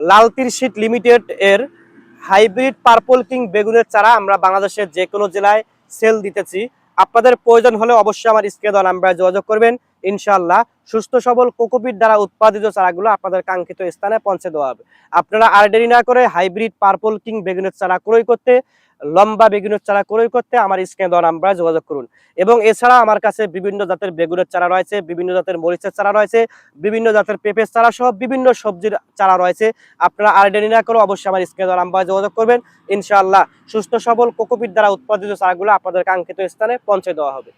লাল তীরশিট limited এর hybrid purple king বেগুনের চারা আমরা বাংলাদেশের যে কোনো জেলায় সেল দিতেছি। আপনাদের প্রয়োজন হলে অবশ্যই আমার স্ক্রিনে দেওয়া নাম্বারে যোগাযোগ করবেন। ইনশাআল্লাহ সুস্থ সবল কোকোপিট দ্বারা উৎপাদিত চারাগুলো আপনাদের কাঙ্ক্ষিত স্থানে পৌঁছে দেওয়া হবে। আপনারা আর দেরি না করে হাইব্রিড পার্পল কিং বেগুনের চারা ক্রয় করতে, লম্বা বেগুনের চারা ক্রয় করতে আমার স্ক্রিনে দেওয়া নাম্বারে যোগাযোগ করুন। এবং এছাড়া আমার কাছে বিভিন্ন জাতের বেগুনের চারা রয়েছে, বিভিন্ন জাতের মরিচের চারা রয়েছে, বিভিন্ন জাতের পেঁপের চারা সহ বিভিন্ন সবজির চারা রয়েছে। আপনারা আর দেরি না করে অবশ্যই আমার স্ক্রিনে দেওয়া নাম্বারে যোগাযোগ করবেন। ইনশাআল্লাহ সুস্থ সবল কোকোপিট দ্বারা উৎপাদিত চারাগুলো আপনাদের কাঙ্ক্ষিত স্থানে পৌঁছে দেওয়া হবে।